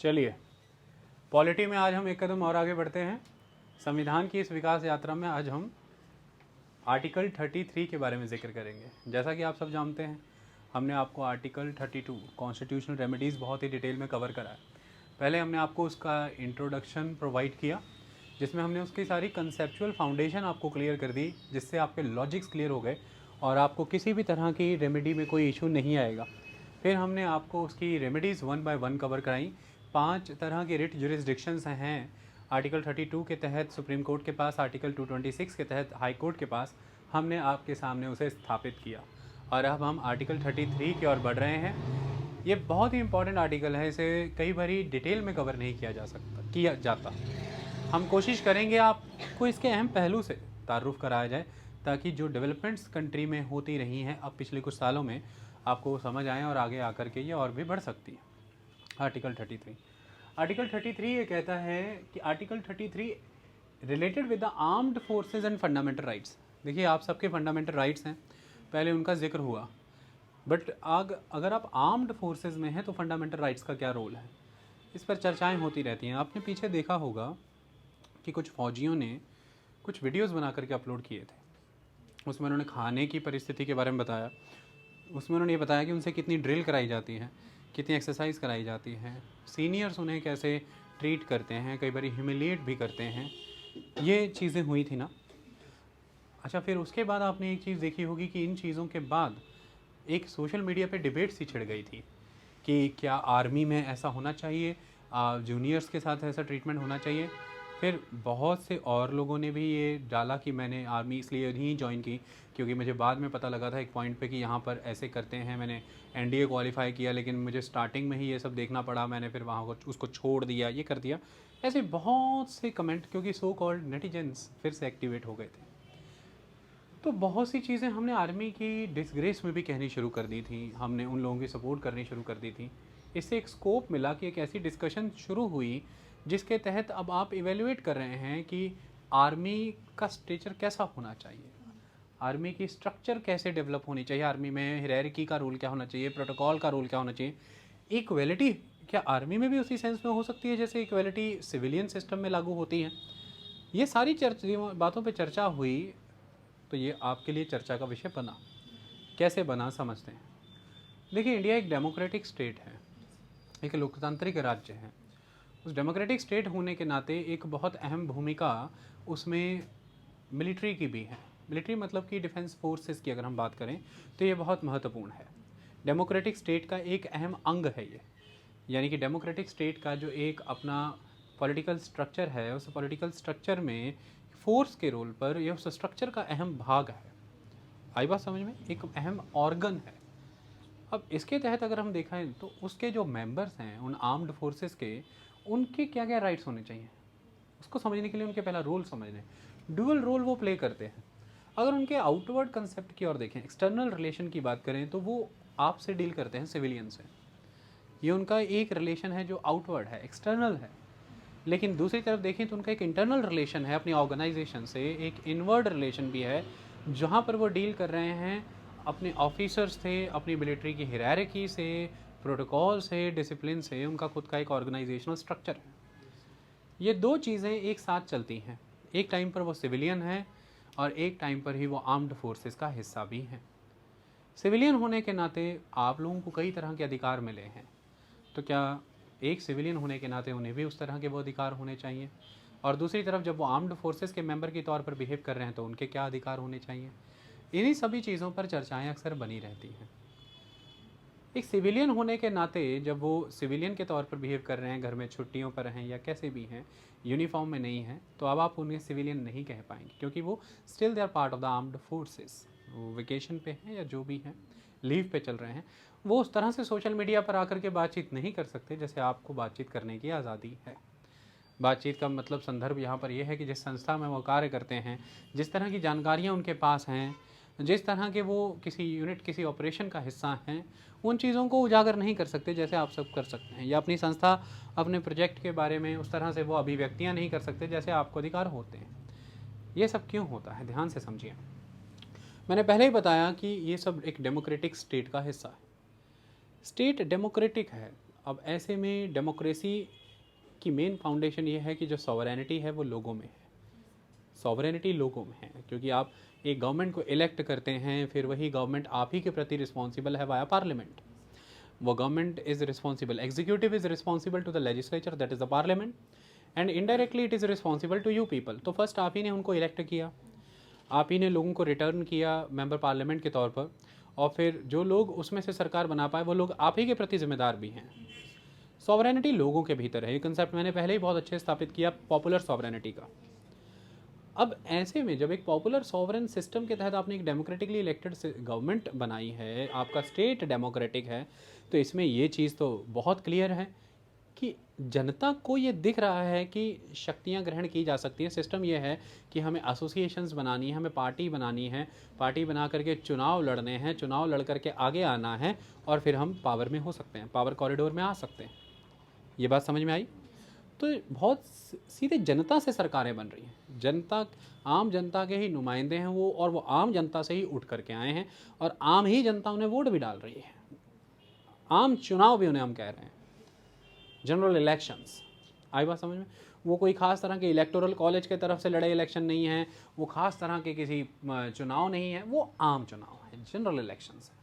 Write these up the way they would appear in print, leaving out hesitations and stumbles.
चलिए, पॉलिटी में आज हम एक कदम और आगे बढ़ते हैं। संविधान की इस विकास यात्रा में आज हम आर्टिकल 33 के बारे में जिक्र करेंगे। जैसा कि आप सब जानते हैं, हमने आपको आर्टिकल 32 कॉन्स्टिट्यूशनल रेमेडीज़ बहुत ही डिटेल में कवर करा है। पहले हमने आपको उसका इंट्रोडक्शन प्रोवाइड किया, जिसमें हमने उसकी सारी कंसेप्चुअल फाउंडेशन आपको क्लियर कर दी, जिससे आपके लॉजिक्स क्लियर हो गए और आपको किसी भी तरह की रेमेडी में कोई इशू नहीं आएगा। फिर हमने आपको उसकी रेमेडीज़ 1 बाय 1 कवर कराई। 5 तरह के रिट जुरिस्डिक्शंस हैं आर्टिकल 32 के तहत सुप्रीम कोर्ट के पास, आर्टिकल 226 के तहत हाई कोर्ट के पास। हमने आपके सामने उसे स्थापित किया और अब हम आर्टिकल 33 की ओर बढ़ रहे हैं। ये बहुत ही इंपॉर्टेंट आर्टिकल है, इसे कई बारी डिटेल में कवर नहीं किया जाता। हम कोशिश करेंगे आपको इसके अहम पहलू से तारुफ कराया जाए, ताकि जो डेवलपमेंट्स कंट्री में होती रही हैं अब पिछले कुछ सालों में, आपको समझ आएँ और आगे आकर के ये और भी बढ़ सकती है। आर्टिकल 33 ये कहता है कि article 33 related with the armed forces and fundamental rights. देखिए, आप सबके फंडामेंटल राइट्स हैं, पहले उनका जिक्र हुआ, बट अगर आप आर्म्ड फोर्सेज में हैं तो फंडामेंटल राइट्स का क्या रोल है, इस पर चर्चाएं होती रहती हैं। आपने पीछे देखा होगा कि कुछ फौजियों ने कुछ वीडियोस बना करके अपलोड किए थे। उसमें उन्होंने खाने की परिस्थिति के बारे में बताया, उसमें उन्होंने ये बताया कि उनसे कितनी ड्रिल कराई जाती है, कितनी एक्सरसाइज कराई जाती है, सीनियर्स उन्हें कैसे ट्रीट करते हैं, कई बार ह्यूमिलिएट भी करते हैं। ये चीज़ें हुई थी ना। अच्छा, फिर उसके बाद आपने एक चीज़ देखी होगी कि इन चीज़ों के बाद एक सोशल मीडिया पे डिबेट सी छिड़ गई थी कि क्या आर्मी में ऐसा होना चाहिए, जूनियर्स के साथ ऐसा ट्रीटमेंट होना चाहिए। फिर बहुत से और लोगों ने भी ये डाला कि मैंने आर्मी इसलिए नहीं ज्वाइन की क्योंकि मुझे बाद में पता लगा था एक पॉइंट पे कि यहाँ पर ऐसे करते हैं। मैंने एनडीए क्वालिफाई किया, लेकिन मुझे स्टार्टिंग में ही ये सब देखना पड़ा, मैंने फिर वहाँ को उसको छोड़ दिया, ये कर दिया। ऐसे बहुत से कमेंट, क्योंकि सो कॉल्ड नेटिजन्स फिर से एक्टिवेट हो गए थे। तो बहुत सी चीज़ें हमने आर्मी की डिसग्रेस में भी कहनी शुरू कर दी थी, हमने उन लोगों की सपोर्ट करनी शुरू कर दी थी। इससे एक स्कोप मिला कि एक ऐसी डिस्कशन शुरू हुई जिसके तहत अब आप इवेल्युएट कर रहे हैं कि आर्मी का स्ट्रक्चर कैसा होना चाहिए, आर्मी की स्ट्रक्चर कैसे डेवलप होनी चाहिए, आर्मी में हायरार्की का रोल क्या होना चाहिए, प्रोटोकॉल का रोल क्या होना चाहिए। इक्वलिटी क्या आर्मी में भी उसी सेंस में हो सकती है जैसे इक्वलिटी सिविलियन सिस्टम में लागू होती है। ये सारी बातों पे चर्चा हुई, तो ये आपके लिए चर्चा का विषय बना। कैसे बना समझते हैं। देखिए, इंडिया एक डेमोक्रेटिक स्टेट है, एक लोकतांत्रिक राज्य है। उस डेमोक्रेटिक स्टेट होने के नाते एक बहुत अहम भूमिका उसमें मिलिट्री की भी है। मिलिट्री मतलब कि डिफेंस फोर्सेस की अगर हम बात करें तो ये बहुत महत्वपूर्ण है। डेमोक्रेटिक स्टेट का एक अहम अंग है ये, यानी कि डेमोक्रेटिक स्टेट का जो एक अपना पॉलिटिकल स्ट्रक्चर है, उस पॉलिटिकल स्ट्रक्चर में फोर्स के रोल पर यह उस स्ट्रक्चर का अहम भाग है। आई बात समझ में, एक अहम ऑर्गन है। अब इसके तहत अगर हम देखें तो उसके जो मेंबर्स हैं उन आर्म्ड फोर्सेस के, उनके क्या क्या राइट्स होने चाहिए, उसको समझने के लिए उनके पहला रोल समझने। डुअल रोल वो प्ले करते हैं। अगर उनके आउटवर्ड कंसेप्ट की ओर देखें, एक्सटर्नल रिलेशन की बात करें, तो वो आपसे डील करते हैं सिविलियन से। ये उनका एक रिलेशन है जो आउटवर्ड है, एक्सटर्नल है। लेकिन दूसरी तरफ देखें तो उनका एक इंटरनल रिलेशन है अपनी ऑर्गेनाइजेशन से, एक इनवर्ड रिलेशन भी है, जहाँ पर वो डील कर रहे हैं अपने ऑफिसर्स से, अपनी मिलिट्री की हायरार्की से, प्रोटोकॉल से, डिसिप्लिन से। उनका खुद का एक ऑर्गेनाइजेशनल स्ट्रक्चर है। ये दो चीज़ें एक साथ चलती हैं। एक टाइम पर वो सिविलियन है और एक टाइम पर ही वो आर्म्ड फोर्सेस का हिस्सा भी हैं। सिविलियन होने के नाते आप लोगों को कई तरह के अधिकार मिले हैं, तो क्या एक सिविलियन होने के नाते उन्हें भी उस तरह के वो अधिकार होने चाहिए? और दूसरी तरफ जब वो आर्म्ड फोर्सेस के मेंबर के तौर पर बिहेव कर रहे हैं तो उनके क्या अधिकार होने चाहिए? इन्हीं सभी चीज़ों पर चर्चाएं अक्सर बनी रहती हैं। एक सिविलियन होने के नाते जब वो सिविलियन के तौर पर बिहेव कर रहे हैं, घर में छुट्टियों पर हैं या कैसे भी हैं, यूनिफॉर्म में नहीं हैं, तो अब आप उन्हें सिविलियन नहीं कह पाएंगे, क्योंकि वो still they are part of the armed forces. वो वेकेशन पे हैं या जो भी हैं, लीव पे चल रहे हैं, वो उस तरह से सोशल मीडिया पर आकर के बातचीत नहीं कर सकते जैसे आपको बातचीत करने की आज़ादी है। बातचीत का मतलब संदर्भ यहाँ पर यह है कि जिस संस्था में वो कार्य करते हैं, जिस तरह की जानकारियाँ उनके पास हैं, जिस तरह के वो किसी यूनिट, किसी ऑपरेशन का हिस्सा हैं, उन चीज़ों को उजागर नहीं कर सकते जैसे आप सब कर सकते हैं। या अपनी संस्था, अपने प्रोजेक्ट के बारे में उस तरह से वो अभिव्यक्तियाँ नहीं कर सकते जैसे आपको अधिकार होते हैं। ये सब क्यों होता है, ध्यान से समझिए। मैंने पहले ही बताया कि ये सब एक डेमोक्रेटिक स्टेट का हिस्सा है। स्टेट डेमोक्रेटिक है। अब ऐसे में डेमोक्रेसी की मेन फाउंडेशन ये है कि जो सॉवरेनिटी है वो लोगों में है, सॉवरेनिटी लोगों में है, क्योंकि आप एक गवर्नमेंट को इलेक्ट करते हैं, फिर वही गवर्नमेंट आप ही के प्रति रिस्पॉन्सिबल है वाया पार्लियामेंट। वो government is responsible, executive is responsible to the legislature, that is the parliament, and indirectly it is responsible to you people. तो फर्स्ट आप ही ने उनको इलेक्ट किया, आप ही ने लोगों को रिटर्न किया मेंबर पार्लियामेंट के तौर पर, और फिर जो लोग उसमें से सरकार बना पाए वो लोग आप ही के प्रति जिम्मेदार भी हैं। सॉवरेनिटी लोगों के भीतर है, ये कंसेप्ट मैंने पहले ही बहुत अच्छे स्थापित किया पॉपुलर सॉवरेनिटी का। अब ऐसे में जब एक पॉपुलर सॉवरेन सिस्टम के तहत आपने एक डेमोक्रेटिकली इलेक्टेड गवर्नमेंट बनाई है, आपका स्टेट डेमोक्रेटिक है, तो इसमें ये चीज़ तो बहुत क्लियर है कि जनता को ये दिख रहा है कि शक्तियाँ ग्रहण की जा सकती हैं। सिस्टम ये है कि हमें एसोसिएशंस बनानी है, हमें पार्टी बनानी है, पार्टी बना करके चुनाव लड़ने हैं, चुनाव लड़ करके आगे आना है, और फिर हम पावर में हो सकते हैं, पावर कॉरिडोर में आ सकते हैं। ये बात समझ में आई? तो बहुत सीधे जनता से सरकारें बन रही हैं, जनता, आम जनता के ही नुमाइंदे हैं वो, और वो आम जनता से ही उठ करके आए हैं, और आम ही जनता उन्हें वोट भी डाल रही है, आम चुनाव भी उन्हें हम कह रहे हैं, जनरल इलेक्शंस। आई बात समझ में? वो कोई ख़ास तरह के इलेक्टोरल कॉलेज के तरफ से लड़े इलेक्शन नहीं है, वो ख़ास तरह के किसी चुनाव नहीं है, वो आम चुनाव है, जनरल इलेक्शंस है।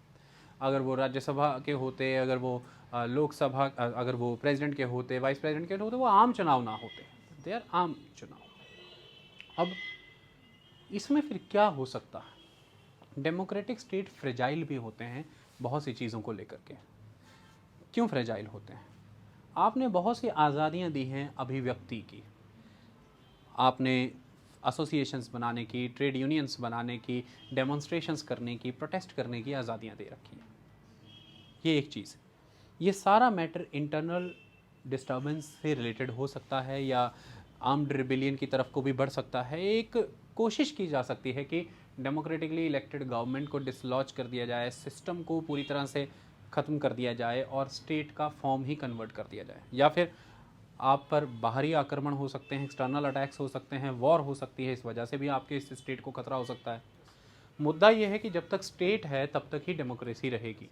अगर वो राज्यसभा के होते, अगर वो लोकसभा, अगर वो प्रेसिडेंट के होते, वाइस प्रेसिडेंट के होते, वो आम चुनाव ना होते, दे आर आम चुनाव। अब इसमें फिर क्या हो सकता है? डेमोक्रेटिक स्टेट फ्रेजाइल भी होते हैं बहुत सी चीज़ों को लेकर के। क्यों फ्रेजाइल होते हैं? आपने बहुत सी आज़ादियाँ दी हैं अभिव्यक्ति की, आपने एसोसिएशंस बनाने की, ट्रेड यूनियंस बनाने की, डेमोन्स्ट्रेशंस करने की, प्रोटेस्ट करने की आज़ादियाँ दे रखी हैं। ये एक चीज़, ये सारा मैटर इंटरनल डिस्टर्बेंस से रिलेटेड हो सकता है, या आर्म्ड रिबेलियन की तरफ को भी बढ़ सकता है। एक कोशिश की जा सकती है कि डेमोक्रेटिकली इलेक्टेड गवर्नमेंट को डिसलॉज कर दिया जाए, सिस्टम को पूरी तरह से ख़त्म कर दिया जाए और स्टेट का फॉर्म ही कन्वर्ट कर दिया जाए, या फिर आप पर बाहरी आक्रमण हो सकते हैं, एक्सटर्नल अटैक्स हो सकते हैं, वॉर हो सकती है, इस वजह से भी आपके इस स्टेट को खतरा हो सकता है। मुद्दा यह है कि जब तक स्टेट है तब तक ही डेमोक्रेसी रहेगी।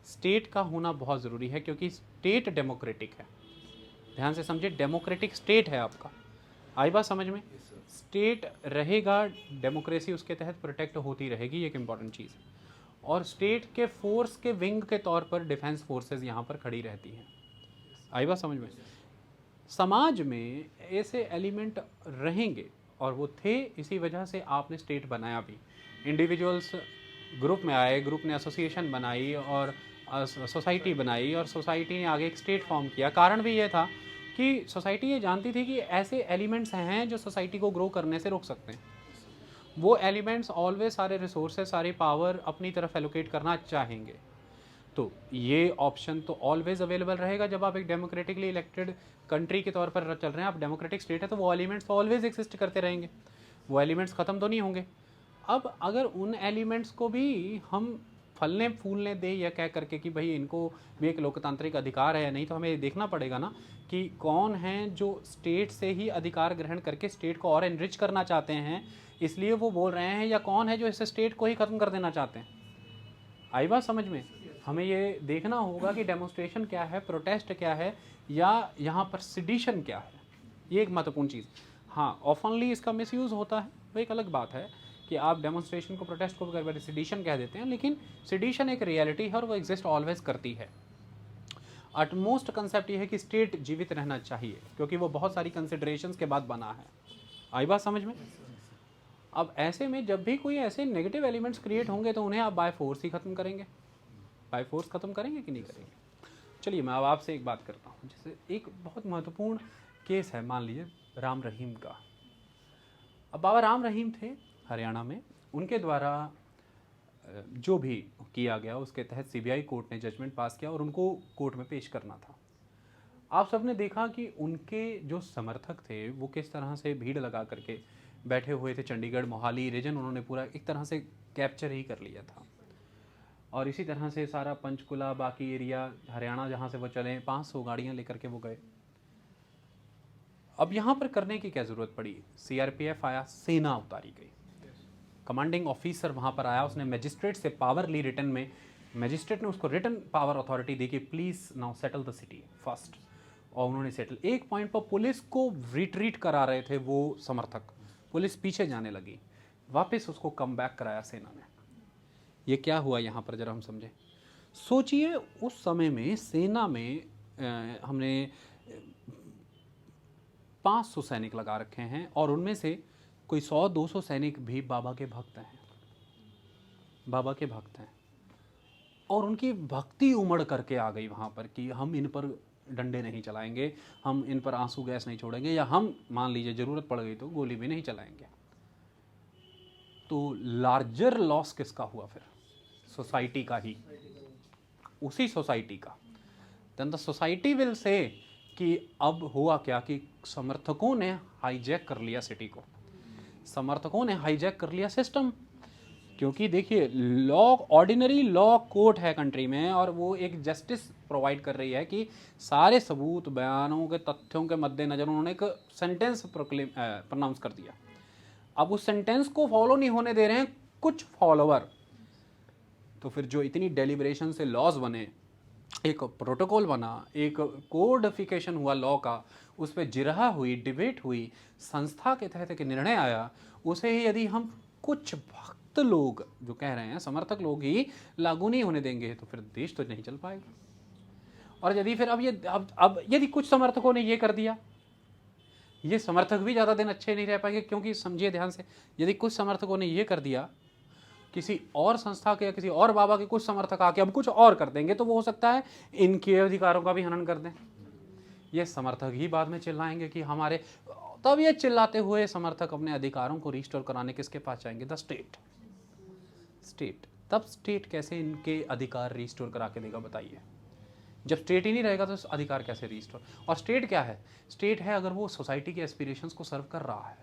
स्टेट का होना बहुत ज़रूरी है, क्योंकि स्टेट डेमोक्रेटिक है। ध्यान से समझिए, डेमोक्रेटिक स्टेट है आपका। आई बात समझ में? स्टेट रहेगा, डेमोक्रेसी उसके तहत प्रोटेक्ट होती रहेगी, ये एक इम्पॉर्टेंट चीज़ है। और स्टेट के फोर्स के विंग के तौर पर डिफेंस फोर्सेस यहाँ पर खड़ी रहती हैं। आई बात समझ में? समाज में ऐसे एलिमेंट रहेंगे, और वो थे, इसी वजह से आपने स्टेट बनाया भी। इंडिविजुअल्स ग्रुप में आए, ग्रुप ने एसोसिएशन बनाई और सोसाइटी बनाई, और सोसाइटी ने आगे एक स्टेट फॉर्म किया। कारण भी ये था कि सोसाइटी ये जानती थी कि ऐसे एलिमेंट्स हैं जो सोसाइटी को ग्रो करने से रोक सकते हैं। वो एलिमेंट्स ऑलवेज सारे रिसोर्सेज, सारी पावर अपनी तरफ एलोकेट करना चाहेंगे। तो ये ऑप्शन तो ऑलवेज अवेलेबल रहेगा जब आप एक डेमोक्रेटिकली इलेक्टेड कंट्री के तौर पर चल रहे हैं, आप डेमोक्रेटिक स्टेट है, तो वो एलिमेंट्स तो ऑलवेज एक्सिस्ट करते रहेंगे, वो एलिमेंट्स ख़त्म तो नहीं होंगे। अब अगर उन एलिमेंट्स को भी हम फलने फूलने दें, या कह करके कि भाई इनको भी एक लोकतांत्रिक अधिकार है या नहीं, तो हमें देखना पड़ेगा ना कि कौन हैं जो स्टेट से ही अधिकार ग्रहण करके स्टेट को और एनरिच करना चाहते हैं, इसलिए वो बोल रहे हैं, या कौन है जो इस स्टेट को ही ख़त्म कर देना चाहते हैं। आई बात समझ में? हमें ये देखना होगा कि डेमोन्स्ट्रेशन क्या है, प्रोटेस्ट क्या है, या यहाँ पर सिडिशन क्या है। ये एक महत्वपूर्ण चीज़। हाँ, ऑफनली इसका मिसयूज़ होता है, वो एक अलग बात है कि आप डेमोन्स्ट्रेशन को, प्रोटेस्ट को कई बार सिडिशन कह देते हैं, लेकिन सिडिशन एक रियलिटी है और वो एग्जिस्ट ऑलवेज करती है। अटमोस्ट कंसेप्ट ये है कि स्टेट जीवित रहना चाहिए, क्योंकि वो बहुत सारी कंसिडरेशंस के बाद बना है। आई बात समझ में? अब ऐसे में जब भी कोई ऐसे नेगेटिव एलिमेंट्स क्रिएट होंगे तो उन्हें आप बाय फोर्स ही ख़त्म करेंगे। बाय फोर्स ख़त्म करेंगे कि नहीं करेंगे? चलिए मैं अब आपसे एक बात करता हूँ। जैसे एक बहुत महत्वपूर्ण केस है, मान लीजिए राम रहीम का। अब बाबा राम रहीम थे हरियाणा में, उनके द्वारा जो भी किया गया उसके तहत सीबीआई कोर्ट ने जजमेंट पास किया और उनको कोर्ट में पेश करना था। आप सबने देखा कि उनके जो समर्थक थे वो किस तरह से भीड़ लगा करके बैठे हुए थे। चंडीगढ़ मोहाली रीजन उन्होंने पूरा एक तरह से कैप्चर ही कर लिया था, और इसी तरह से सारा पंचकुला, बाकी एरिया हरियाणा जहाँ से वो चले, 500 गाड़ियाँ लेकर के वो गए। अब यहाँ पर करने की क्या ज़रूरत पड़ी? सीआरपीएफ आया, सेना उतारी गई, कमांडिंग ऑफिसर वहाँ पर आया, उसने मजिस्ट्रेट से पावर ली रिटर्न में मैजिस्ट्रेट ने उसको रिटन पावर अथॉरिटी दी कि please now settle the city first, और उन्होंने सेटल। एक पॉइंट पर पुलिस को रिट्रीट करा रहे थे वो समर्थक, पुलिस पीछे जाने लगी, वापस उसको कम बैक कराया सेना ने। ये क्या हुआ यहाँ पर जरा हम समझें। सोचिए उस समय में सेना में हमने 500 सैनिक लगा रखे हैं और उनमें से कोई 100-200 सैनिक भी बाबा के भक्त हैं, बाबा के भक्त हैं, और उनकी भक्ति उमड़ करके आ गई वहाँ पर कि हम इन पर डंडे नहीं चलाएंगे, हम इन पर आंसू गैस नहीं छोड़ेंगे, या हम मान लीजिए ज़रूरत पड़ गई तो गोली भी नहीं चलाएंगे। तो लार्जर लॉस किसका हुआ फिर? सोसाइटी का ही, उसी सोसाइटी का। Then the society will say कि अब हुआ क्या कि समर्थकों ने हाईजैक कर लिया सिटी को, समर्थकों ने हाईजैक कर लिया सिस्टम। क्योंकि देखिए लॉ, ऑर्डिनरी लॉ कोर्ट है कंट्री में, और वो एक जस्टिस प्रोवाइड कर रही है कि सारे सबूत, बयानों के तथ्यों के मद्देनजर उन्होंने एक सेंटेंस प्रोनाउंस कर दिया। अब उस सेंटेंस को फॉलो नहीं होने दे रहे हैं कुछ फॉलोवर, तो फिर जो इतनी डेलिब्रेशन से लॉज बने, एक प्रोटोकॉल बना, एक कोडिफिकेशन हुआ लॉ का, उस पर जिरह हुई, डिबेट हुई, संस्था के तहत एक निर्णय आया, उसे ही यदि हम कुछ भक्त लोग जो कह रहे हैं, समर्थक लोग ही लागू नहीं होने देंगे तो फिर देश तो नहीं चल पाएगा। और यदि फिर अब यदि कुछ समर्थकों ने ये कर दिया, ये समर्थक भी ज़्यादा दिन अच्छे नहीं रह पाएंगे। क्योंकि समझिए ध्यान से, यदि कुछ समर्थकों ने ये कर दिया, किसी और संस्था के या किसी और बाबा के कुछ समर्थक आके अब कुछ और कर देंगे, तो वो हो सकता है इनके अधिकारों का भी हनन कर दें। ये समर्थक ही बाद में चिल्लाएंगे कि हमारे, तब ये चिल्लाते हुए समर्थक अपने अधिकारों को रिस्टोर कराने किसके पास जाएंगे? The state. स्टेट, तब स्टेट कैसे इनके अधिकार रिस्टोर करा के देगा बताइए? जब स्टेट ही नहीं रहेगा तो अधिकार कैसे रिस्टोर? और स्टेट क्या है? स्टेट है अगर वो सोसाइटी के एस्पिरेशंस को सर्व कर रहा है।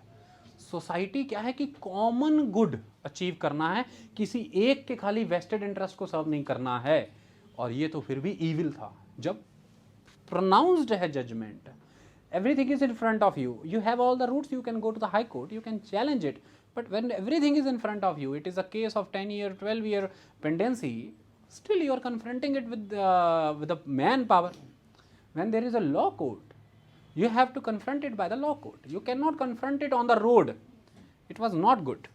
सोसाइटी क्या है कि कॉमन गुड अचीव करना है, किसी एक के खाली वेस्टेड इंटरेस्ट को सर्व नहीं करना है। और ये तो फिर भी ईविल था। जब प्रोनाउंस्ड है judgement, everything is in front of you, you have all the routes, you can go to the high court, you can challenge it, but when everything is in front of you, it is a case of 10-year 12-year pendency, still you are confronting it with the manpower. When there is a law court, you have to confront it by the law court, you cannot confront it on the road. It was not good,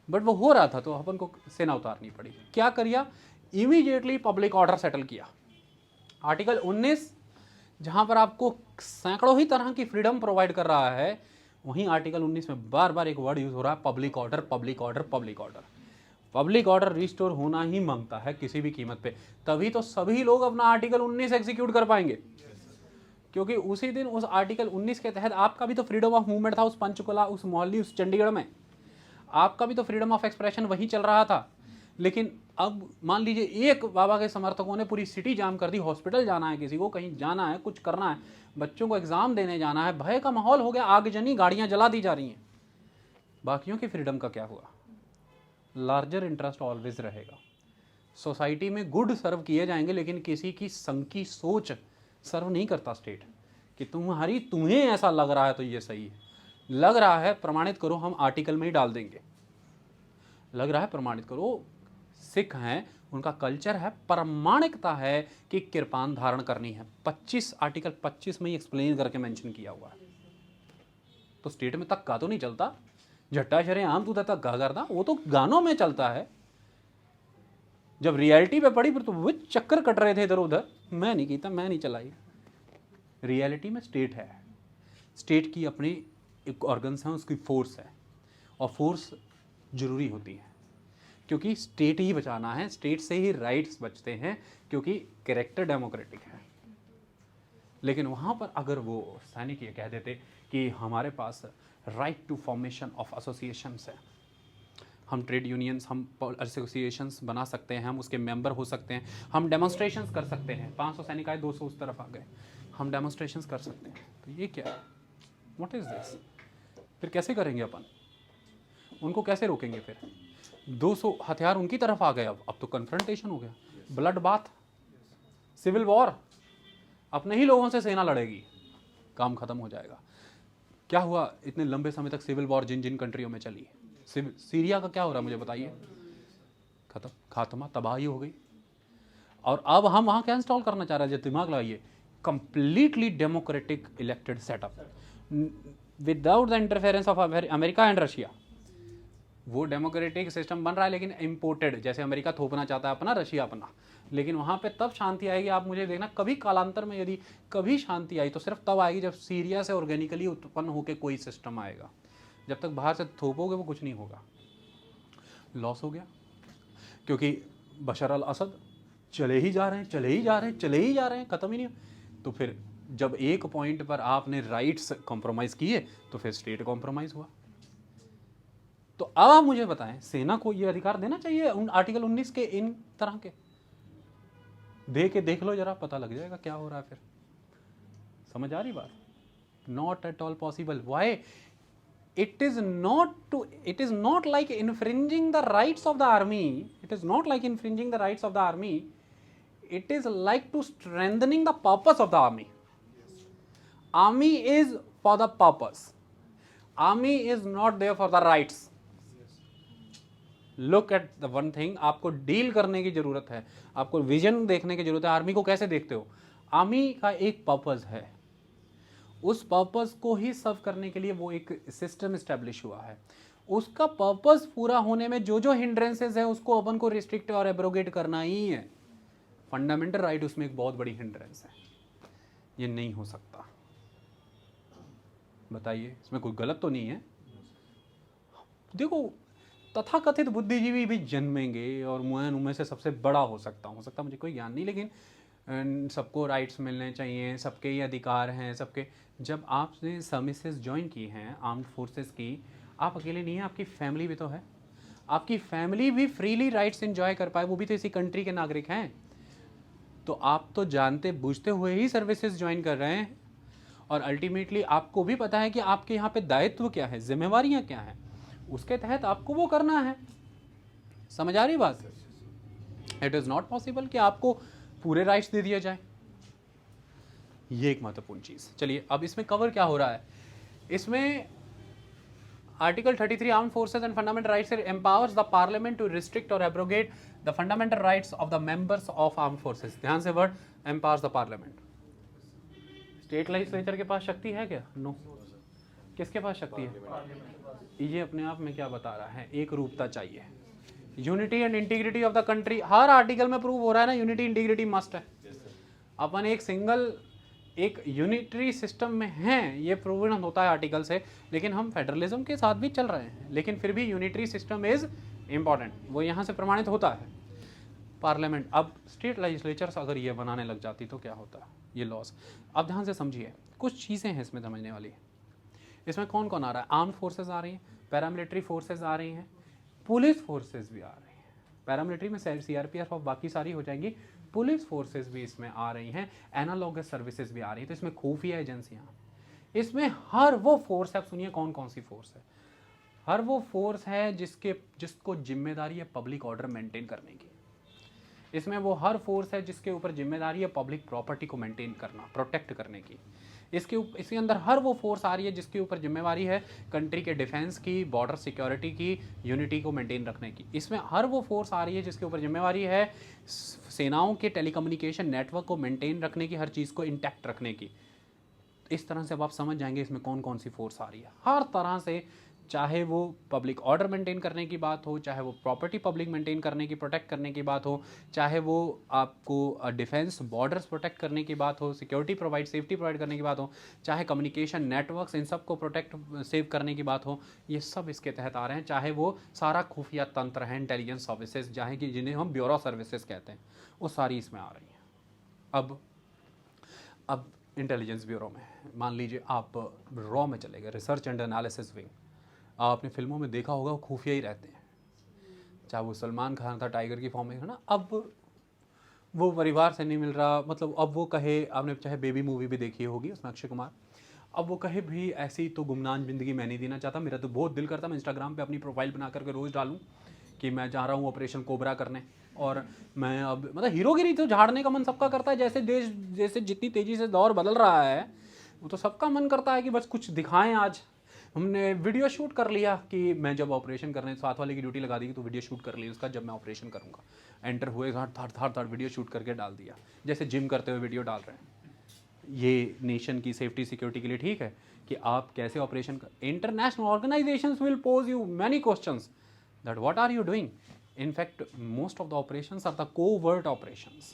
but वो हो रहा था तो अपन को सेना उतारनी पड़ी। क्या करिया? इमीडिएटली पब्लिक ऑर्डर सेटल किया। आर्टिकल 19 जहाँ पर आपको सैकड़ों ही तरह की फ्रीडम प्रोवाइड कर रहा है, वहीं आर्टिकल 19 में बार बार एक वर्ड यूज हो रहा है, public order, public order, public order. Public order restore होना ही मांगता है किसी भी कीमत पे, तभी तो सभी लोग अपना आर्टिकल 19 एग्जीक्यूट कर पाएंगे। क्योंकि उसी दिन उस आर्टिकल 19 के तहत आपका भी तो फ्रीडम ऑफ मूवमेंट था, उस पंचकुला, उस मोहाली, उस चंडीगढ़ में आपका भी तो फ्रीडम ऑफ एक्सप्रेशन वहीं चल रहा था। लेकिन अब मान लीजिए एक बाबा के समर्थकों ने पूरी सिटी जाम कर दी, हॉस्पिटल जाना है, किसी को कहीं जाना है, कुछ करना है, बच्चों को एग्जाम देने जाना है, भय का माहौल हो गया, आगजनी, गाड़ियां जला दी जा रही हैं। बाकियों की फ्रीडम का क्या हुआ? लार्जर इंटरेस्ट ऑलवेज रहेगा। सोसाइटी में गुड सर्व किए जाएंगे, लेकिन किसी की संघ की सोच सर्व नहीं करता स्टेट कि तुम्हें ऐसा लग रहा है तो ये सही है, लग रहा है प्रमाणित करो, हम आर्टिकल में ही डाल देंगे, लग रहा है प्रमाणित करो। सिख हैं, उनका कल्चर है, प्रामाणिकता है कि कृपान धारण करनी है। 25 आर्टिकल 25 में ही एक्सप्लेन करके मेंशन किया हुआ है। तो स्टेट में तक का तो नहीं चलता, झट्टा शरे आम तू तक गा करता, वो तो गानों में चलता है। जब रियलिटी पे पड़ी फिर तो वो चक्कर कट रहे थे इधर उधर, मैं नहीं कीता, मैं नहीं चलाई। रियलिटी में स्टेट है, स्टेट की अपनी एक ऑर्गन्स हैं, उसकी फोर्स है, और फोर्स जरूरी होती है क्योंकि स्टेट ही बचाना है, स्टेट से ही राइट्स बचते हैं, क्योंकि कैरेक्टर डेमोक्रेटिक है। लेकिन वहाँ पर अगर वो सैनिक ये कह देते कि हमारे पास right to formation of associations है, हम ट्रेड यूनियंस, हम एसोसिएशंस बना सकते हैं, हम उसके मेंबर हो सकते हैं, हम डेमोन्स्ट्रेशंस कर सकते हैं, 500 सैनिक आए, 200 उस तरफ आ गए, हम डेमोन्स्ट्रेशंस कर सकते हैं, तो ये क्या है? What is this? फिर कैसे करेंगे अपन? उनको कैसे रोकेंगे? फिर 200 हथियार उनकी तरफ आ गए, अब तो कन्फ्रंटेशन हो गया, ब्लड बाथ, सिविल वॉर, अपने ही लोगों से सेना लड़ेगी, काम खत्म हो जाएगा। क्या हुआ इतने लंबे समय तक सिविल वॉर जिन जिन कंट्रियों में चली? सीरिया का क्या हो रहा है मुझे बताइए? खत्म, खात्मा, तबाही हो गई। और अब हम वहाँ क्या इंस्टॉल करना चाह रहे हैं, जो दिमाग लगाइए, completely democratic elected setup without the interference of America and Russia. वो डेमोक्रेटिक सिस्टम बन रहा है लेकिन इम्पोर्टेड, जैसे अमेरिका थोपना चाहता है अपना, रशिया अपना, लेकिन वहाँ पे तब शांति आएगी, आप मुझे देखना कभी कालांतर में यदि कभी शांति आई तो सिर्फ तब आएगी जब सीरिया से ऑर्गेनिकली उत्पन्न होकर कोई सिस्टम आएगा। जब तक बाहर से थोपोगे वो कुछ नहीं होगा। लॉस हो गया क्योंकि बशर अल असद चले ही जा रहे हैं, चले ही जा रहे हैं, चले ही जा रहे हैं, ख़त्म ही नहीं। तो फिर जब एक पॉइंट पर आपने राइट्स कॉम्प्रोमाइज़ किए तो फिर स्टेट कॉम्प्रोमाइज़ हुआ। तो अब आप मुझे बताएं, सेना को ये अधिकार देना चाहिए आर्टिकल 19 के इन तरह के? देख लो जरा, पता लग जाएगा क्या हो रहा है फिर। समझ आ रही बात? Not at all possible. Why? It is not like infringing the rights of the army. It is not like infringing the rights of the army. It is like to strengthening the purpose of the army. Army is for the purpose. Army is not there for the rights. Look at the one thing. आपको deal करने की जरूरत है, आपको vision देखने की जरूरत है। आर्मी को कैसे देखते हो? आर्मी का एक पर्पस है, उस पर्पस को ही सर्व करने के लिए वो एक सिस्टम इस्टेब्लिश हुआ है। उसका पर्पस पूरा होने में जो जो हिंड्रेंसेस है उसको अपन को रिस्ट्रिक्ट और एब्रोगेट करना ही है। फंडामेंटल राइट उसमें एक बहुत बड़ी हिंड्रेंस है, ये नहीं हो सकता। बताइए, इसमें कोई गलत तो नहीं है? देखो, तथाकथित बुद्धिजीवी भी जन्मेंगे और मैं उनमें से सबसे बड़ा हो सकता मुझे कोई ज्ञान नहीं, लेकिन सबको राइट्स मिलने चाहिए, सबके ये अधिकार हैं, सबके। जब आपने सर्विसेज ज्वाइन की हैं आर्म्ड फोर्सेस की, आप अकेले नहीं हैं, आपकी फैमिली भी तो है, आपकी फैमिली भी फ्रीली राइट्स एंजॉय कर पाए, वो भी तो इसी कंट्री के नागरिक हैं। तो आप तो जानते बूझते हुए ही सर्विसेज ज्वाइन कर रहे हैं, और अल्टीमेटली आपको भी पता है कि आपके यहाँ पे दायित्व क्या है, जिम्मेवारियाँ क्या हैं, उसके तहत आपको वो करना है। समझ आ रही बात? इट इज़ नॉट पॉसिबल कि आपको पूरे राइट्स दे दिया जाए, ये एक महत्वपूर्ण चीज़। चलिए, अब इसमें कवर क्या हो रहा है? इसमें article 33 armed forces and fundamental rights empowers the parliament to restrict और abrogate the fundamental rights of the members of armed forces. ध्यान से word, empowers the parliament. State legislature के पास शक्ति है क्या? नो। किसके पास शक्ति है? ये अपने आप में क्या बता रहा है? एक रूपता चाहिए, unity and integrity of the country. Her article में प्रूव हो रहा है ना, यूनिटी इंटीग्रिटी मस्ट है। अपन एक सिंगल एक यूनिटरी सिस्टम में हैं, ये प्रूवन होता है आर्टिकल से, लेकिन हम फेडरलिज्म के साथ भी चल रहे हैं, लेकिन फिर भी यूनिटरी सिस्टम इज इम्पॉर्टेंट, वो यहाँ से प्रमाणित होता है। पार्लियामेंट, अब स्टेट लेजिस्लेचर्स अगर ये बनाने लग जाती तो क्या होता? ये लॉस। अब ध्यान से समझिए, कुछ चीज़ें हैं इसमें समझने वाली। इसमें कौन कौन आ रहा है? आर्म्ड फोर्सेज आ रही हैं, पैरामिलिट्री फोर्सेज आ रही हैं, पुलिस फोर्सेज भी आ रही हैं। पैरामिलिट्री में CRPF और बाकी सारी हो जाएंगी, पुलिस फोर्सेज भी इसमें आ रही हैं, एनालॉगस सर्विसेज भी आ रही हैं। तो इसमें खुफिया एजेंसियाँ, इसमें हर वो फोर्स है। सुनिए कौन कौन सी फोर्स है। हर वो फोर्स है जिसको जिम्मेदारी है पब्लिक ऑर्डर मेंटेन करने की। इसमें वो हर फोर्स है जिसके ऊपर जिम्मेदारी है पब्लिक प्रॉपर्टी को मेंटेन करना, प्रोटेक्ट करने की। इसके अंदर हर वो फोर्स आ रही है जिसके ऊपर जिम्मेवारी है कंट्री के डिफेंस की, बॉर्डर सिक्योरिटी की, यूनिटी को मेंटेन रखने की। इसमें हर वो फोर्स आ रही है जिसके ऊपर जिम्मेवारी है सेनाओं के टेलीकम्युनिकेशन नेटवर्क को मेंटेन रखने की, हर चीज़ को इंटैक्ट रखने की। इस तरह से अब आप समझ जाएंगे इसमें कौन कौन सी फोर्स आ रही है। हर तरह से, चाहे वो पब्लिक ऑर्डर मेंटेन करने की बात हो, चाहे वो प्रॉपर्टी पब्लिक मेंटेन करने की, प्रोटेक्ट करने की बात हो, चाहे वो आपको डिफेंस बॉर्डर्स प्रोटेक्ट करने की बात हो, सिक्योरिटी प्रोवाइड, सेफ्टी प्रोवाइड करने की बात हो, चाहे कम्युनिकेशन नेटवर्क्स इन सब को प्रोटेक्ट सेव करने की बात हो, ये सब इसके तहत आ रहे हैं। चाहे वो सारा खुफिया तंत्र है, इंटेलिजेंस सर्विसेज चाहे कि जिन्हें हम ब्यूरो सर्विसेज कहते हैं, वो सारी इसमें आ रही हैं। अब इंटेलिजेंस ब्यूरो में मान लीजिए आप रॉ में चले गए, रिसर्च एंड एनालिसिस विंग। आपने फिल्मों में देखा होगा वो खुफिया ही रहते हैं, चाहे वो सलमान खान था टाइगर की फॉर्म में, है ना। अब वो परिवार से नहीं मिल रहा, मतलब अब वो कहे, आपने चाहे बेबी मूवी भी देखी होगी उसमें अक्षय कुमार, अब वो कहे भी ऐसी तो गुमनाम ज़िंदगी मैं नहीं देना चाहता, मेरा तो बहुत दिल करता मैं इंस्टाग्राम पे अपनी प्रोफाइल बना करके रोज़ डालूं कि मैं जा रहा हूँ ऑपरेशन कोबरा करने, और मैं अब मतलब हीरोगिरी तो झाड़ने का मन सबका करता है। जैसे जितनी तेज़ी से दौर बदल रहा है, वो तो सबका मन करता है कि बस कुछ दिखाएं आज, हमने वीडियो शूट कर लिया कि मैं जब ऑपरेशन करने साथ वाले की ड्यूटी लगा दी तो वीडियो शूट कर ली उसका, जब मैं ऑपरेशन करूँगा एंटर हुए थर वीडियो शूट करके डाल दिया, जैसे जिम करते हुए वीडियो डाल रहे हैं। ये नेशन की सेफ्टी सिक्योरिटी के लिए ठीक है कि आप कैसे ऑपरेशन कर। International organisations will pose you many questions that what are you doing. In fact, most of the operations are the covert operations.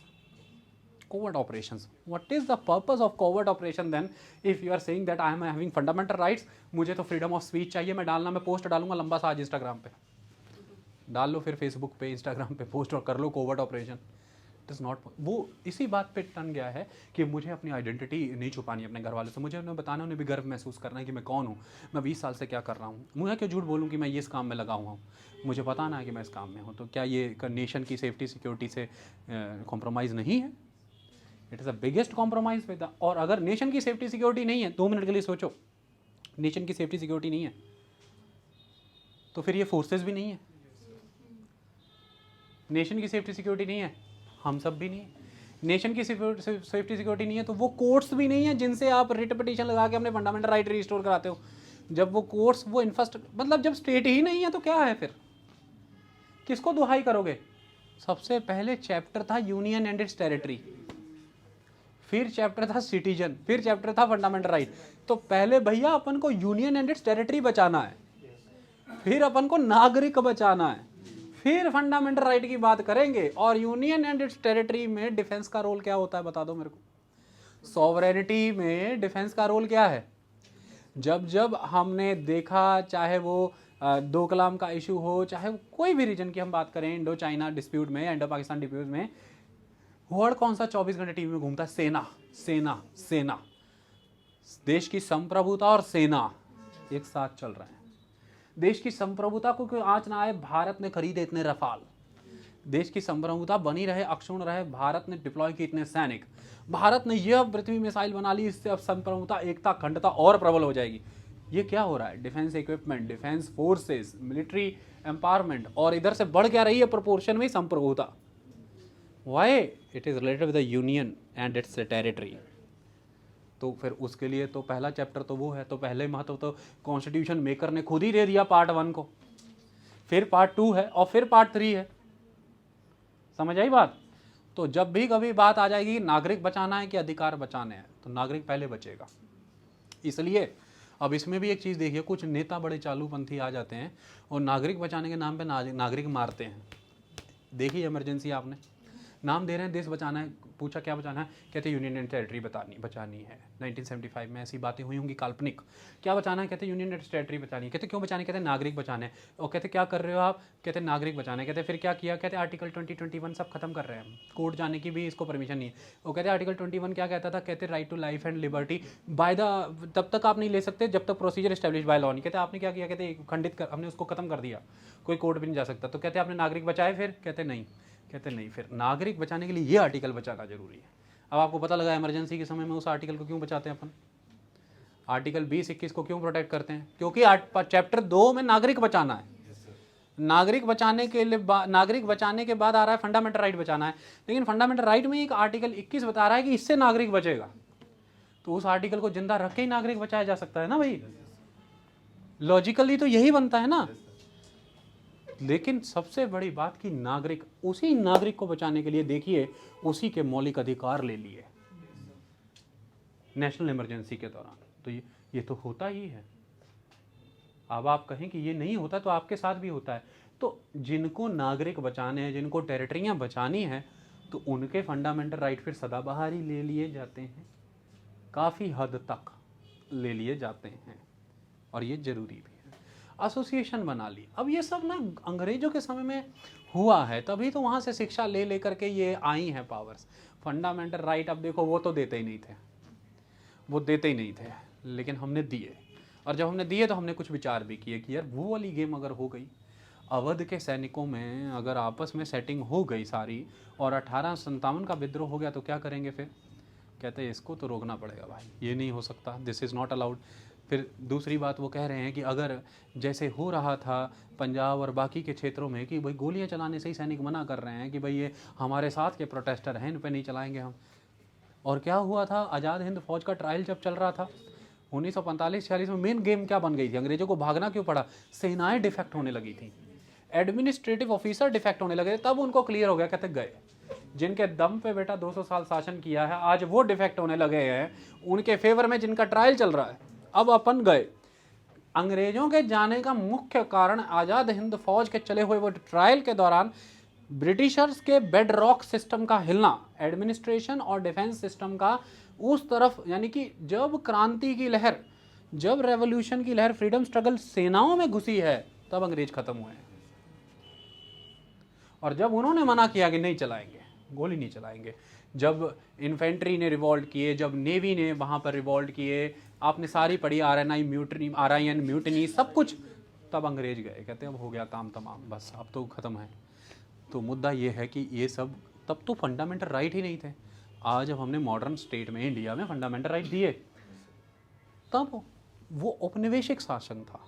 Covert operations. What is the purpose of covert operation then? If you are saying that I am having fundamental rights, मुझे तो freedom of speech चाहिए, मैं डालना, मैं post डालूंगा लंबा सा आज इंस्टाग्राम पे, डाल लो फिर फेसबुक पे इंस्टाग्राम पे पोस्ट और कर लो covert operation. It is not, वो इसी बात पे टन गया है कि मुझे अपनी आइडेंटिटी नहीं छुपानी अपने घर वालों से, मुझे उन्हें बताना, उन्हें भी गर्व महसूस करना है कि मैं कौन हूँ, मैं 20 साल से क्या कर रहा हूँ, मुझे क्यों झूठ बोलूँ कि मैं ये इस काम में लगा हुआ हूँ, मुझे पता ना है कि मैं इस काम में हूँ। तो क्या ये नेशन की सेफ्टी सिक्योरिटी से कॉम्प्रोमाइज़ नहीं है? It is the biggest compromise with the. और अगर नेशन की सेफ्टी सिक्योरिटी नहीं है, 2 मिनट के लिए सोचो, नेशन की सेफ्टी सिक्योरिटी नहीं है तो फिर ये फोर्सेस भी नहीं है। नेशन की सेफ्टी सिक्योरिटी नहीं है, हम सब भी नहीं है। नेशन की सेफ्टी सिक्योरिटी नहीं है तो वो कोर्ट्स भी नहीं है जिनसे आप रिट पिटीशन लगा के अपने फंडामेंटल राइट रिस्टोर कराते हो। जब वो कोर्ट्स, वो मतलब जब स्टेट ही नहीं है तो क्या है फिर, किसको दुहाई करोगे? सबसे पहले चैप्टर था यूनियन एंड इट्स टेरिटरी, फिर चैप्टर था सिटीजन, फिर चैप्टर था फंडामेंटल राइट। तो पहले भैया अपन को यूनियन एंड इट्स टेरिटरी बचाना है, फिर अपन को नागरिक बचाना है, फिर फंडामेंटल राइट की बात करेंगे। और यूनियन एंड इट्स टेरिटरी में डिफेंस का रोल क्या होता है बता दो मेरे को। सॉवरेनिटी में डिफेंस का रोल क्या है? जब जब हमने देखा, चाहे वो डोकलाम का इशू हो, चाहे कोई भी रीजन की हम बात करें, इंडो चाइना डिस्प्यूट में, इंडो पाकिस्तान डिस्प्यूट में, वर्ड कौन सा 24 घंटे टीवी में घूमता है? सेना, सेना, सेना। देश की संप्रभुता और सेना एक साथ चल रहे हैं। देश की संप्रभुता को कोई आंच ना आए, भारत ने खरीदे इतने रफाल, देश की संप्रभुता बनी रहे, अक्षुण्ण रहे, भारत ने डिप्लॉय किए इतने सैनिक, भारत ने यह पृथ्वी मिसाइल बना ली, इससे अब संप्रभुता, एकता, अखंडता और प्रबल हो जाएगी। ये क्या हो रहा है? Defence equipment, defence forces, military empowerment, और इधर से बढ़ क्या रही है प्रोपोर्शन में संप्रभुता। Why? It is related with the union and its territory. तो फिर उसके लिए तो पहला चैप्टर तो वो है, तो पहले महत्व तो कॉन्स्टिट्यूशन मेकर ने खुद ही दे दिया पार्ट 1 को, फिर पार्ट 2 है और फिर पार्ट 3 है। समझ आई बात? तो जब भी कभी बात आ जाएगी नागरिक बचाना है कि अधिकार बचाने हैं, तो नागरिक पहले बचेगा। इसलिए अब इसमें भी एक चीज़ देखिए, कुछ नेता बड़े चालूपंथी आ जाते हैं और नागरिक बचाने के नाम पे नागरिक मारते हैं। देखिए इमरजेंसी आपने नाम दे रहे हैं, देश बचाना है, पूछा क्या बचाना है, कहते यूनियन एंड टेरिटरी बचानी है। 1975 में ऐसी बातें हुई होंगी काल्पनिक। क्या बचाना है? कहते यूनियन एंड टेरिटरी बचानी है। कहते क्यों बचानी? कहते नागरिक बचाने हैं। और कहते क्या कर रहे हो आप? कहते नागरिक बचाना है। कहते फिर क्या किया? कहते आर्टिकल 2021 सब खत्म कर रहे हैं, कोर्ट जाने की भी इसको परमिशन नहीं है। और कहते आर्टिकल 21 क्या कहता था? कहते right to life and liberty by the, तब तक आप नहीं ले सकते जब तक प्रोसीजर एस्टेब्लिश बाय लॉ नहीं। कहते आपने क्या किया? कहते खंडित कर, हमने उसको खत्म कर दिया, कोई कोर्ट भी नहीं जा सकता। तो कहते आपने नागरिक बचाए फिर? कहते नहीं। कहते नहीं, फिर नागरिक बचाने के लिए ये आर्टिकल बचाना जरूरी है। अब आपको पता लगा इमरजेंसी के समय में उस आर्टिकल को क्यों बचाते हैं अपन, आर्टिकल 20-21 को क्यों प्रोटेक्ट करते हैं? क्योंकि चैप्टर 2 में नागरिक बचाना है। नागरिक बचाने के लिए नागरिक बचाने के बाद आ रहा है फंडामेंटल राइट बचाना है, लेकिन फंडामेंटल राइट में एक आर्टिकल 21 बता रहा है कि इससे नागरिक बचेगा, तो उस आर्टिकल को जिंदा रख के ही नागरिक बचाया जा सकता है ना भाई। लॉजिकली तो यही बनता है ना। लेकिन सबसे बड़ी बात कि नागरिक, उसी नागरिक को बचाने के लिए देखिए उसी के मौलिक अधिकार ले लिए नेशनल इमरजेंसी के दौरान। तो ये तो होता ही है। अब आप कहें कि ये नहीं होता तो आपके साथ भी होता है। तो जिनको नागरिक बचाने हैं, जिनको टेरिटरियां बचानी है, तो उनके फंडामेंटल राइट फिर सदाबहार ही ले लिए जाते हैं, काफ़ी हद तक ले लिए जाते हैं, और ये जरूरी भी है। एसोसिएशन बना ली। अब ये सब ना अंग्रेजों के समय में हुआ है, तभी तो वहाँ से शिक्षा ले लेकर के ये आई हैं पावर्स। फंडामेंटल राइट अब देखो वो तो देते ही नहीं थे, वो देते ही नहीं थे, लेकिन हमने दिए। और जब हमने दिए तो हमने कुछ विचार भी किए कि यार वो वाली गेम अगर हो गई, अवध के सैनिकों में अगर आपस में सेटिंग हो गई सारी और 1857 का विद्रोह हो गया तो क्या करेंगे फिर? कहते हैं इसको तो रोकना पड़ेगा भाई, ये नहीं हो सकता, दिस इज़ नॉट अलाउड। फिर दूसरी बात वो कह रहे हैं कि अगर जैसे हो रहा था पंजाब और बाकी के क्षेत्रों में कि भाई गोलियां चलाने से ही सैनिक मना कर रहे हैं कि भाई ये हमारे साथ के प्रोटेस्टर हैं, इन पे नहीं चलाएंगे हम। और क्या हुआ था, आज़ाद हिंद फौज का ट्रायल जब चल रहा था, 1945-46 में मेन गेम क्या बन गई थी, अंग्रेजों को भागना क्यों पड़ा, सेनाएं डिफेक्ट होने लगी थी, एडमिनिस्ट्रेटिव ऑफिसर डिफेक्ट होने लगे, तब उनको क्लियर हो गया, कहते गए जिनके दम पे बेटा 200 साल शासन किया है, आज वो डिफेक्ट होने लगे हैं, उनके फेवर में जिनका ट्रायल चल रहा है, अब अपन गए। अंग्रेजों के जाने का मुख्य कारण आज़ाद हिंद फौज के चले हुए वो ट्रायल के दौरान ब्रिटिशर्स के बेड रॉक सिस्टम का हिलना, एडमिनिस्ट्रेशन और डिफेंस सिस्टम का उस तरफ, यानी कि जब क्रांति की लहर, जब रेवोल्यूशन की लहर, फ्रीडम स्ट्रगल सेनाओं में घुसी है, तब अंग्रेज खत्म हुए हैं। और जब उन्होंने मना किया कि नहीं चलाएंगे, गोली नहीं चलाएंगे, जब इन्फेंट्री ने रिवॉल्ट किए, जब नेवी ने वहाँ पर रिवॉल्ट किए, आपने सारी पढ़ी RIN म्यूटनी सब कुछ, तब अंग्रेज गए, कहते अब हो गया काम तमाम, बस अब तो ख़त्म है। तो मुद्दा ये है कि ये सब तब तो फंडामेंटल राइट ही नहीं थे। आज जब हमने मॉडर्न स्टेट में, इंडिया में फंडामेंटल राइट दिए, तब वो औपनिवेशिक शासन था,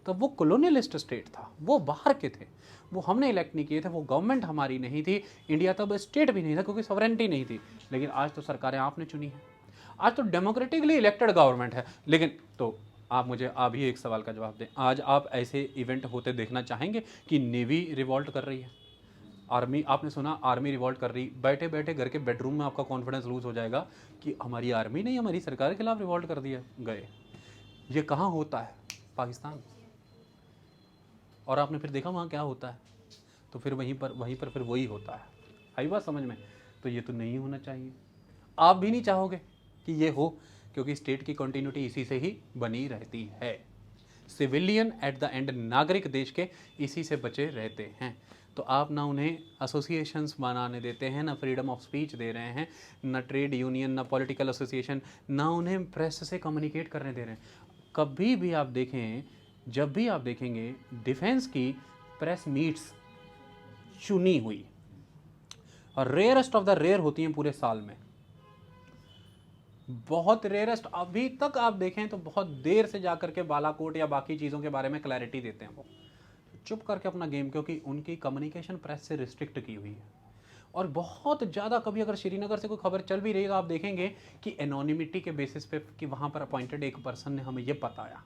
तब वो कॉलोनियलिस्ट स्टेट था, वो बाहर के थे, वो हमने इलेक्ट नहीं किए थे, वो गवर्नमेंट हमारी नहीं थी, इंडिया तब स्टेट भी नहीं था क्योंकि सॉवरेनिटी नहीं थी। लेकिन आज तो सरकारें आपने चुनी है, आज तो डेमोक्रेटिकली इलेक्टेड गवर्नमेंट है। लेकिन तो आप मुझे अभी एक सवाल का जवाब दें, आज आप ऐसे इवेंट होते देखना चाहेंगे कि नेवी रिवॉल्ट कर रही है, आर्मी, आपने सुना आर्मी रिवॉल्ट कर रही, बैठे बैठे घर के बेडरूम में आपका कॉन्फिडेंस लूज हो जाएगा कि हमारी आर्मी ने हमारी सरकार के खिलाफ रिवॉल्ट कर दिया, गए। ये कहाँ होता है? पाकिस्तान। और आपने फिर देखा वहाँ क्या होता है, तो फिर वहीं पर फिर वही होता है। आई बात समझ में? तो ये तो नहीं होना चाहिए, आप भी नहीं चाहोगे कि ये हो, क्योंकि स्टेट की कंटिन्यूटी इसी से ही बनी रहती है। सिविलियन एट द एंड, नागरिक देश के इसी से बचे रहते हैं। तो आप ना उन्हें एसोसिएशंस बनाने देते हैं, ना फ्रीडम ऑफ स्पीच दे रहे हैं, ना ट्रेड यूनियन, ना पॉलिटिकल एसोसिएशन, ना उन्हें प्रेस से कम्युनिकेट करने दे रहे हैं। कभी भी आप देखें, जब भी आप देखेंगे डिफेंस की प्रेस मीट्स चुनी हुई और रेयरेस्ट ऑफ द रेयर होती हैं पूरे साल में, बहुत रेयरेस्ट। अभी तक आप देखें तो बहुत देर से जाकर के बालाकोट या बाकी चीज़ों के बारे में क्लैरिटी देते हैं वो, चुप करके अपना गेम, क्योंकि उनकी कम्युनिकेशन प्रेस से रिस्ट्रिक्ट की हुई है। और बहुत ज़्यादा, कभी अगर श्रीनगर से कोई खबर चल भी रही है तो आप देखेंगे कि एनोनिमिटी के बेसिस पे कि वहाँ पर अपॉइंटेड एक पर्सन ने हमें ये बताया।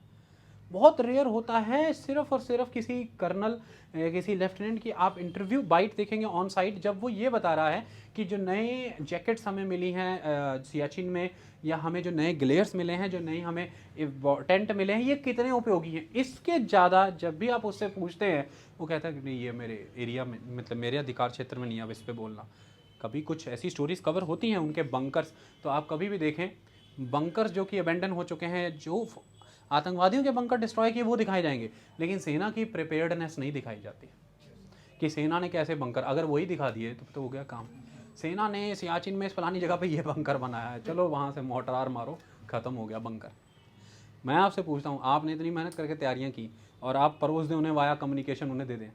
बहुत रेयर होता है, सिर्फ और सिर्फ किसी कर्नल, किसी लेफ्टिनेंट की आप इंटरव्यू बाइट देखेंगे ऑन साइट, जब वो ये बता रहा है कि जो नए जैकेट्स हमें मिली हैं सियाचिन में, या हमें जो नए ग्लेयर्स मिले हैं, जो नए हमें टेंट मिले हैं, ये कितने उपयोगी हैं। इसके ज़्यादा जब भी आप उससे पूछते हैं, वो कहता है कि नहीं, ये मेरे एरिया में, मतलब मेरे अधिकार क्षेत्र में नहीं, अब इस पर बोलना। कभी कुछ ऐसी स्टोरीज कवर होती हैं उनके बंकर्स, तो आप कभी भी देखें बंकर्स जो कि अबेंडन हो चुके हैं, जो आतंकवादियों के बंकर डिस्ट्रॉय किए, वो दिखाए जाएंगे, लेकिन सेना की प्रिपेयर्डनेस नहीं दिखाई जाती कि सेना ने कैसे बंकर, अगर वही दिखा दिए तो हो गया काम। सेना ने सियाचिन में इस फलानी जगह पे ये बंकर बनाया है, चलो वहाँ से मोर्टार मारो, ख़त्म हो गया बंकर। मैं आपसे पूछता हूँ, आपने इतनी मेहनत करके तैयारियाँ की और आप परोस दें उन्हें, वाया कम्युनिकेशन उन्हें दे दें।